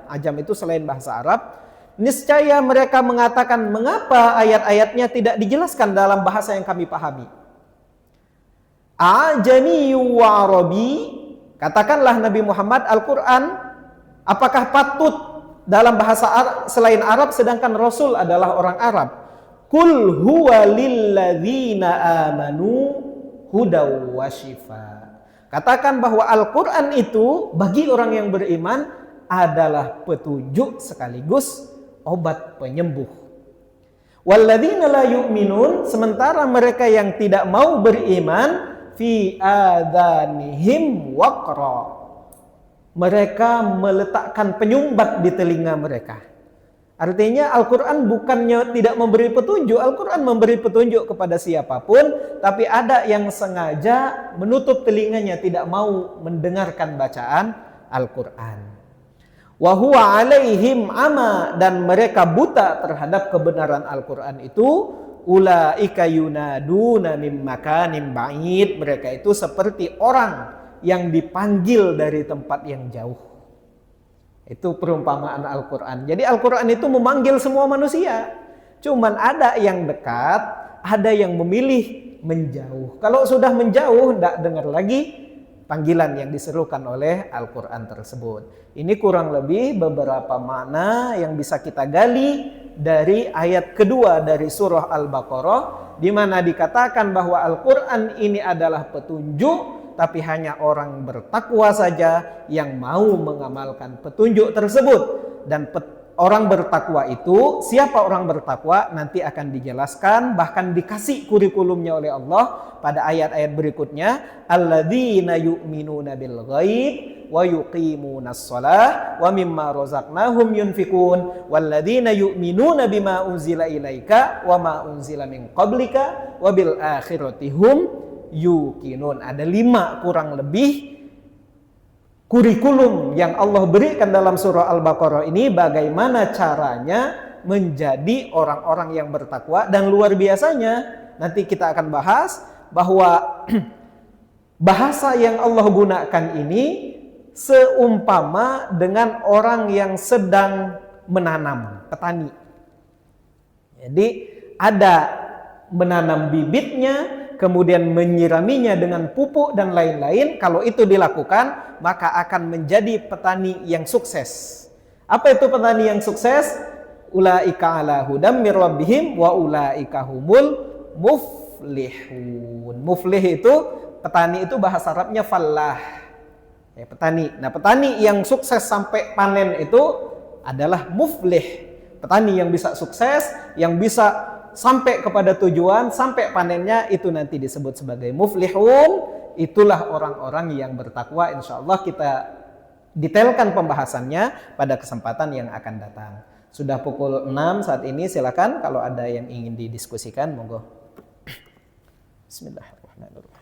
ajam itu selain bahasa Arab, niscaya mereka mengatakan, mengapa ayat-ayatnya tidak dijelaskan dalam bahasa yang kami pahami? Ajami wa Arabi, katakanlah Nabi Muhammad, Al-Quran apakah patut dalam bahasa Arab, selain Arab, sedangkan Rasul adalah orang Arab? Kul huwa lilladzina amanu hudaw wa shifa. Katakan bahwa Al-Quran itu bagi orang yang beriman adalah petunjuk sekaligus obat penyembuh. Walladzina la yu'minun, sementara mereka yang tidak mau beriman, fi adhanihim waqra, mereka meletakkan penyumbat di telinga mereka. Artinya Al-Quran bukannya tidak memberi petunjuk, Al-Quran memberi petunjuk kepada siapapun, tapi ada yang sengaja menutup telinganya, tidak mau mendengarkan bacaan Al-Quran. Wa huwa alaihim ama, dan mereka buta terhadap kebenaran Al-Quran itu. Ulaika yunaduna mim makanin ba'id, mereka itu seperti orang yang dipanggil dari tempat yang jauh. Itu perumpamaan Al-Quran. Jadi Al-Quran itu memanggil semua manusia. Cuman ada yang dekat, ada yang memilih menjauh. Kalau sudah menjauh, tidak dengar lagi panggilan yang diserukan oleh Al-Quran tersebut. Ini kurang lebih beberapa makna yang bisa kita gali dari ayat kedua dari surah Al-Baqarah, di mana dikatakan bahwa Al-Quran ini adalah petunjuk, tapi hanya orang bertakwa saja yang mau mengamalkan petunjuk tersebut. Dan orang bertakwa itu, siapa orang bertakwa nanti akan dijelaskan, bahkan dikasih kurikulumnya oleh Allah pada ayat-ayat berikutnya. Alladzina yu'minuna bil ghaib wa yuqimunas shalah wa mimma razaqnahum yunfikun walladzina yu'minuna bima unzila ilaika wa ma unzila min qablika wa bil akhirati hum yuqinun. Ada 5 kurang lebih kurikulum yang Allah berikan dalam surah Al-Baqarah ini, bagaimana caranya menjadi orang-orang yang bertakwa. Dan luar biasanya nanti kita akan bahas bahwa bahasa yang Allah gunakan ini seumpama dengan orang yang sedang menanam, petani. Jadi ada menanam bibitnya, kemudian menyiraminya dengan pupuk dan lain-lain, kalau itu dilakukan, maka akan menjadi petani yang sukses. Apa itu petani yang sukses? Ulaika ala hudam mir rabbihim wa ulaika humul muflihun. Muflih itu, petani itu bahasa Arabnya fallah. Ya, petani. Nah, petani yang sukses sampai panen itu adalah muflih. Petani yang bisa sukses, yang bisa sampai kepada tujuan, sampai panennya, itu nanti disebut sebagai muflihun. Itulah orang-orang yang bertakwa. Insya Allah kita detailkan pembahasannya pada kesempatan yang akan datang. Sudah pukul 6 saat ini, silakan kalau ada yang ingin didiskusikan, monggo. Bismillahirrahmanirrahim.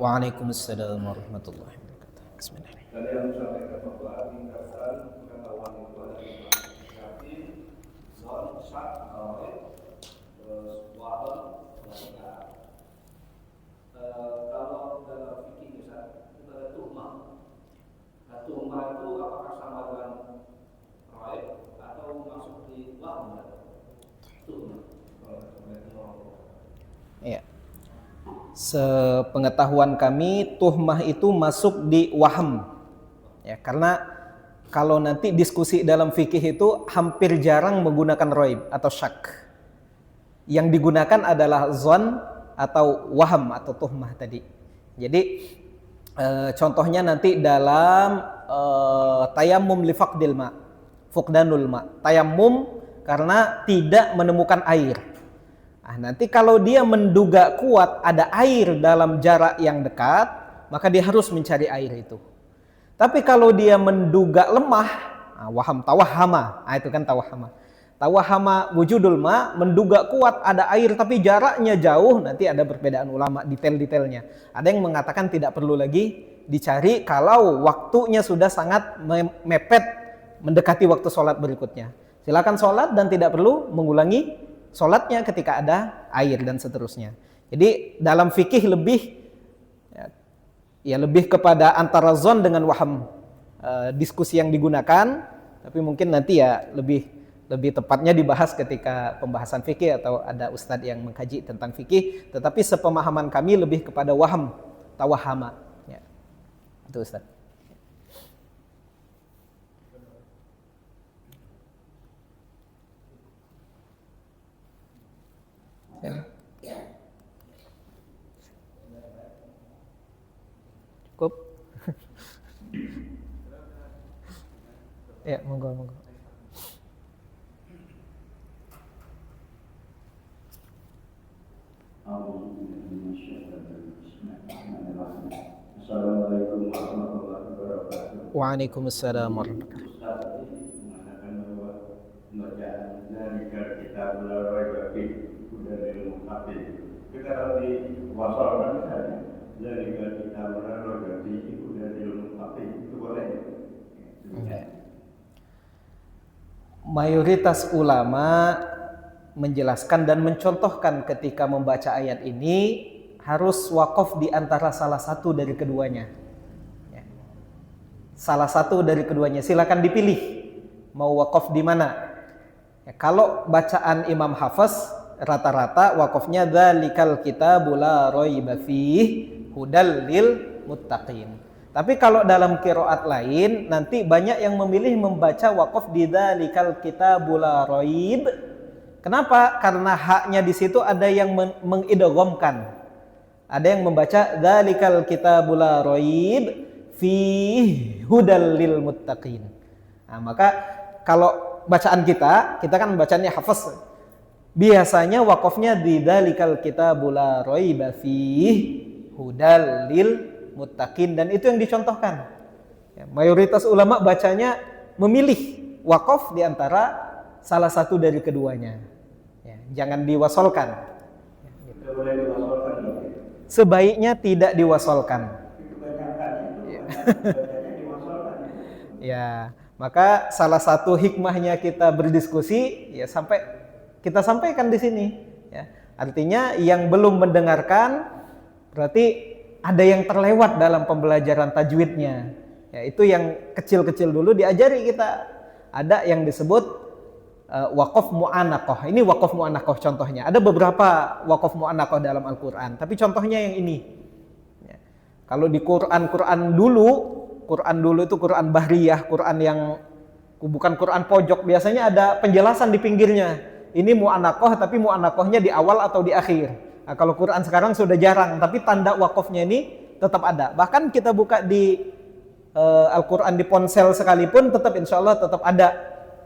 Waalaikumsalam warahmatullahi wabarakatuh. Bismillahirrahmanirrahim. Tadi yang disampaikan Bapak meningkatkan pengetahuan itu ada lima. Yakin, zon, syak, tauhid, terus waham, dan kalau dalam fikih Ustaz, itu ada tuhmah. Nah, tuhmah itu apakah sama dengan raib atau masuk di waham? Tuhmah. Iya. Sepengetahuan kami, tuhmah itu masuk di waham. Ya, karena kalau nanti diskusi dalam fikih itu hampir jarang menggunakan raib atau syak. Yang digunakan adalah zon atau waham atau tuhmah tadi. Jadi contohnya nanti dalam tayammum li faqdil ma, fuqdanul ma. Tayammum karena tidak menemukan air. Nah, nanti kalau dia menduga kuat ada air dalam jarak yang dekat, maka dia harus mencari air itu. Tapi kalau dia menduga lemah, waham tawahhama, itu kan tawahhama. Tawahhama wujudul ma, menduga kuat ada air tapi jaraknya jauh, nanti ada perbedaan ulama detail-detailnya. Ada yang mengatakan tidak perlu lagi dicari kalau waktunya sudah sangat mepet mendekati waktu sholat berikutnya. Silakan sholat dan tidak perlu mengulangi sholatnya ketika ada air dan seterusnya. Jadi dalam fikih lebih lebih kepada antara zon dengan waham diskusi yang digunakan, tapi mungkin nanti ya lebih tepatnya dibahas ketika pembahasan fikih atau ada ustadz yang mengkaji tentang fikih. Tetapi sepemahaman kami lebih kepada waham, tawahhama. Ya. Itu ustadz. Ya. Cukup. Ya, monggo. Assalamualaikum warahmatullahi wabarakatuh. Waalaikumsalam warahmatullahi wabarakatuh. Ustaz mengatakan bahwa bacaan dari kita melalui bagi sudah ilmu hati. Kita kalau diwasalkan misalnya dari kita melalui bagi sudah ilmu hati, itu boleh? Mayoritas ulama menjelaskan dan mencontohkan ketika membaca ayat ini harus wakaf di antara salah satu dari keduanya. Ya. Salah satu dari keduanya, silakan dipilih mau wakaf di mana. Ya, kalau bacaan Imam Hafiz rata-rata wakafnya dzalikal kitabul la raiba fihi hudal lil muttaqin. Tapi kalau dalam qiraat lain nanti banyak yang memilih membaca wakaf di dzalikal kitabul la raib. Kenapa? Karena haknya di situ ada yang mengidghamkan. Ada yang membaca dzalikal kitabul la raib fihi hudal lil muttaqin. Nah, maka kalau bacaan kita kan bacanya Hafiz. Biasanya wakafnya di dzalikal kitabul la raiba fihi hudal lil muttaqin, dan itu yang dicontohkan. Ya, mayoritas ulama bacanya memilih wakaf di antara salah satu dari keduanya. Ya, jangan diwasolkan. Ya, gitu. Boleh diwasalkan. Sebaiknya tidak diwasolkan. Kebanyakan itu bacanya diwasalkan. Ya, Maka salah satu hikmahnya kita berdiskusi ya sampai kita sampaikan di sini ya. Artinya yang belum mendengarkan berarti ada yang terlewat dalam pembelajaran tajwidnya. Ya, itu yang kecil-kecil dulu diajari kita. Ada yang disebut waqaf mu'anaqah. Ini waqaf mu'anaqah contohnya. Ada beberapa waqaf mu'anaqah dalam Al-Qur'an, tapi contohnya yang ini. Ya. Kalau di Quran dulu itu Quran Bahriyah, Quran yang bukan Quran pojok, biasanya ada penjelasan di pinggirnya. Ini mu'anaqah tapi mu'anaqahnya di awal atau di akhir. Nah, kalau Quran sekarang sudah jarang, tapi tanda wakafnya ini tetap ada. Bahkan kita buka di Al-Quran di ponsel sekalipun tetap insya Allah tetap ada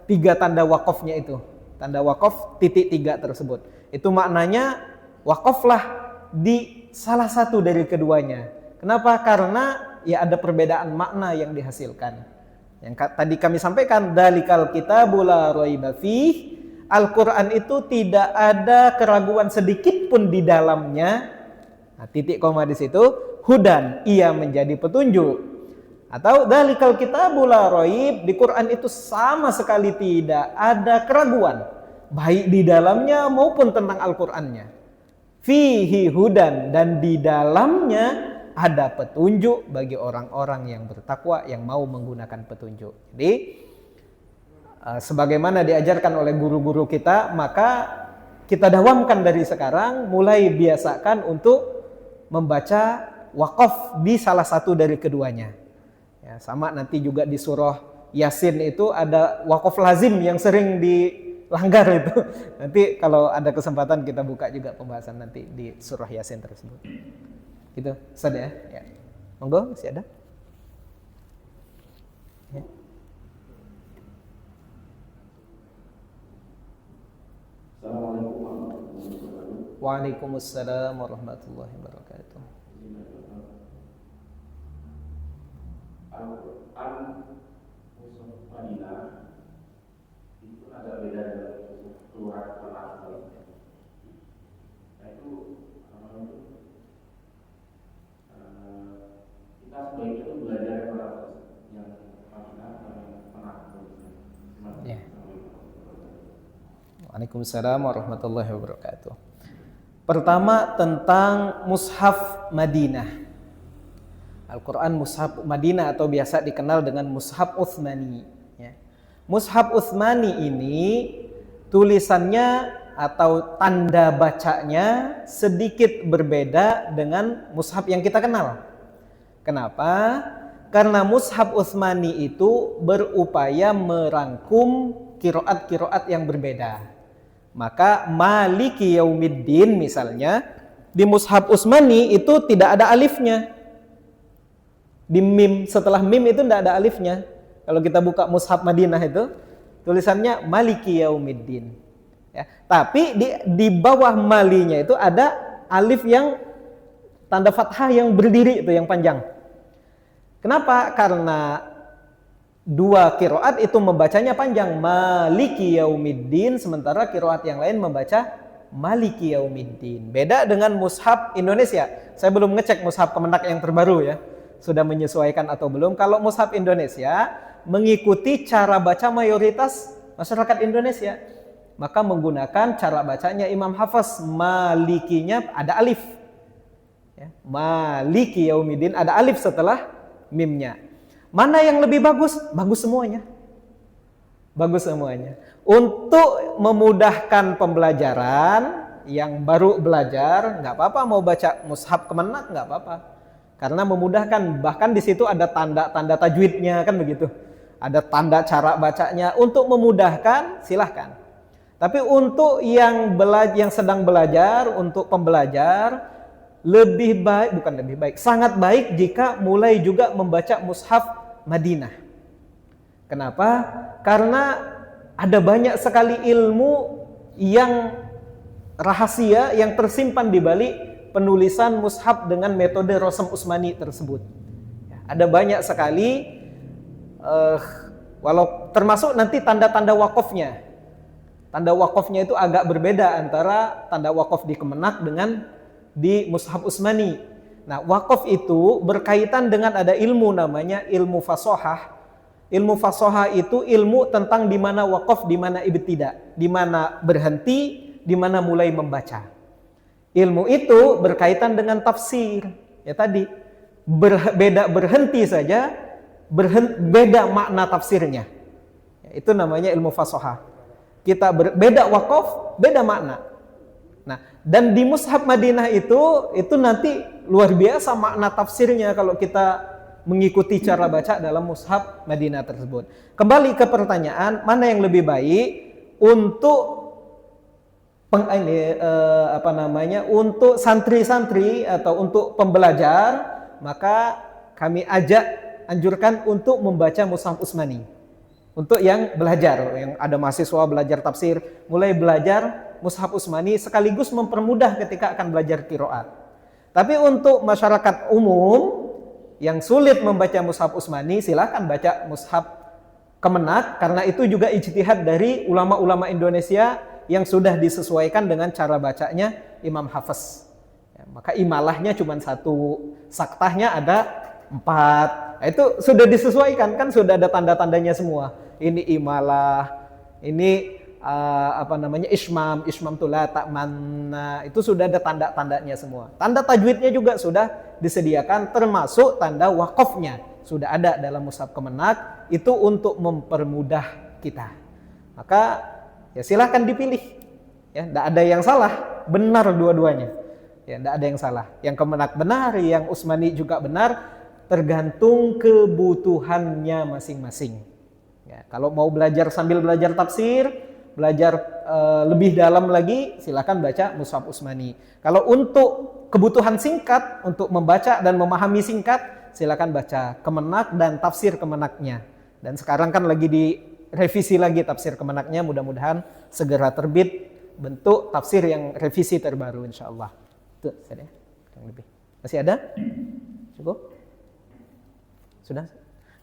3 tanda wakafnya itu. Tanda wakaf titik 3 tersebut. Itu maknanya wakaflah di salah satu dari keduanya. Kenapa? Karena ya ada perbedaan makna yang dihasilkan. Yang tadi kami sampaikan, dalikal kitabul la raiba fih. Al-Quran itu tidak ada keraguan sedikit pun di dalamnya. Nah, titik koma di situ, hudan, ia menjadi petunjuk. Atau dalikal kitabul la raib, di Quran itu sama sekali tidak ada keraguan, baik di dalamnya maupun tentang Al-Qur'annya. Fihi hudan, dan di dalamnya ada petunjuk bagi orang-orang yang bertakwa yang mau menggunakan petunjuk. Jadi sebagaimana diajarkan oleh guru-guru kita, maka kita dawamkan dari sekarang, mulai biasakan untuk membaca wakaf di salah satu dari keduanya. Ya, sama nanti juga di surah Yasin itu ada wakaf lazim yang sering dilanggar itu. Nanti kalau ada kesempatan kita buka juga pembahasan nanti di surah Yasin tersebut. Gitu, Ustaz ya. Ya. Monggo, masih ada? Ya. Assalamualaikum warahmatullahi wabarakatuh. Waalaikumsalam warahmatullahi wabarakatuh. Al-Quran Mushaf Madinah itu ada beda dengan surat Al-Asr. Nah itu kita sebaiknya itu belajar yang Madinah pernah. Ya. Waalaikumsalam warahmatullahi wabarakatuh. Pertama tentang Mushaf Madinah. Al-Quran Mushaf Madinah atau biasa dikenal dengan Mushaf Utsmani. Ya. Mushaf Utsmani ini tulisannya atau tanda bacanya sedikit berbeda dengan Mushaf yang kita kenal. Kenapa? Karena Mushaf Utsmani itu berupaya merangkum qiraat-qiraat yang berbeda. Maka Maliki Yaumiddin misalnya di Mushaf Utsmani itu tidak ada alifnya. Di mim, setelah mim itu tidak ada alifnya. Kalau kita buka Mushaf Madinah itu tulisannya Maliki Yaumiddin. Ya, tapi di bawah malinya itu ada alif yang tanda fathah yang berdiri itu yang panjang. Kenapa? Karena dua qiraat itu membacanya panjang, Maliki Yaumiddin, sementara qiraat yang lain membaca Maliki Yaumiddin. Beda dengan Mushaf Indonesia. Saya belum ngecek Mushaf Kemenak yang terbaru ya. Sudah menyesuaikan atau belum. Kalau Mushaf Indonesia mengikuti cara baca mayoritas masyarakat Indonesia, maka menggunakan cara bacanya Imam Hafaz, Malikinya ada alif ya. Maliki Yaumiddin ada alif setelah mimnya. Mana yang lebih bagus? Bagus semuanya. Bagus semuanya. Untuk memudahkan pembelajaran yang baru belajar, nggak apa-apa mau baca Mushaf Kemenak, nggak apa-apa. Karena memudahkan, bahkan di situ ada tanda-tanda tajwidnya kan begitu. Ada tanda cara bacanya, untuk memudahkan silahkan. Tapi untuk yang sedang belajar, untuk pembelajar lebih baik, bukan lebih baik, sangat baik jika mulai juga membaca Mushaf Madinah. Kenapa? Karena ada banyak sekali ilmu yang rahasia yang tersimpan di balik penulisan mushaf dengan metode Rasm Utsmani tersebut. Ada banyak sekali, walau termasuk nanti tanda-tanda wakafnya. Tanda wakafnya itu agak berbeda antara tanda wakaf di Kemenak dengan di Mushaf Utsmani. Nah, wakaf itu berkaitan dengan ada ilmu namanya ilmu fasohah. Ilmu fasahah itu ilmu tentang di mana waqaf, di mana ibtida, di mana berhenti, di mana mulai membaca. Ilmu itu berkaitan dengan tafsir. Ya tadi, beda berhenti saja, beda makna tafsirnya. Ya, itu namanya ilmu fasahah. Kita beda waqaf, beda makna. Nah, dan di Mushaf Madinah itu nanti luar biasa makna tafsirnya kalau kita mengikuti cara baca dalam Mushaf Madinah tersebut. Kembali ke pertanyaan, mana yang lebih baik untuk untuk santri-santri atau untuk pembelajar, maka kami anjurkan untuk membaca Mushaf Utsmani. Untuk yang belajar, yang ada mahasiswa belajar tafsir, mulai belajar Mushaf Utsmani sekaligus mempermudah ketika akan belajar qiraat. Tapi untuk masyarakat umum yang sulit membaca Mushaf Utsmani, silakan baca Mushaf Kemenak, karena itu juga ijtihad dari ulama-ulama Indonesia yang sudah disesuaikan dengan cara bacanya Imam Hafiz. Ya, maka imalahnya cuma 1, saktahnya ada 4. Nah, itu sudah disesuaikan, kan sudah ada tanda-tandanya semua. Ini imalah, ini ismam tula tak manna, itu sudah ada tanda-tandanya semua. Tanda tajwidnya juga sudah disediakan, termasuk tanda wakafnya sudah ada dalam Mushaf Kemenak, itu untuk mempermudah kita. Maka ya silahkan dipilih. Ya, tidak ada yang salah, benar dua-duanya. Ya, tidak ada yang salah. Yang Kemenak benar, yang Utsmani juga benar, tergantung kebutuhannya masing-masing. Ya, kalau mau belajar sambil belajar tafsir, belajar lebih dalam lagi, silakan baca Mushaf Utsmani. Kalau untuk kebutuhan singkat, untuk membaca dan memahami singkat, silakan baca Kemenak dan tafsir Kemenaknya. Dan sekarang kan lagi direvisi lagi tafsir Kemenaknya, mudah-mudahan segera terbit bentuk tafsir yang revisi terbaru insyaallah. Itu saja. Yang lebih. Masih ada? Cukup? Sudah?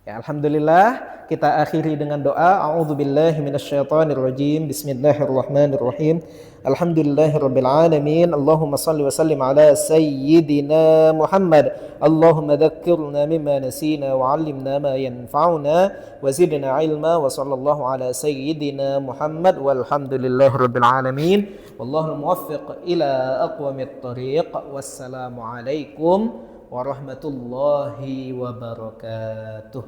Ya, alhamdulillah, kita akhiri dengan doa. A'udzubillahi minasyaitonirrajim. Bismillahirrahmanirrahim. Alhamdulillahirabbil alamin. Allahumma shalli wa sallim ala sayyidina Muhammad. Allahumma dzakkirna mimma nasina wa 'allimna ma yanfa'una wa zidna 'ilma wa sallallahu ala sayyidina Muhammad walhamdulillahirabbil alamin. Wallahul muwaffiq ila aqwamit thariq. Wassalamu alaikum warahmatullahi wabarakatuh.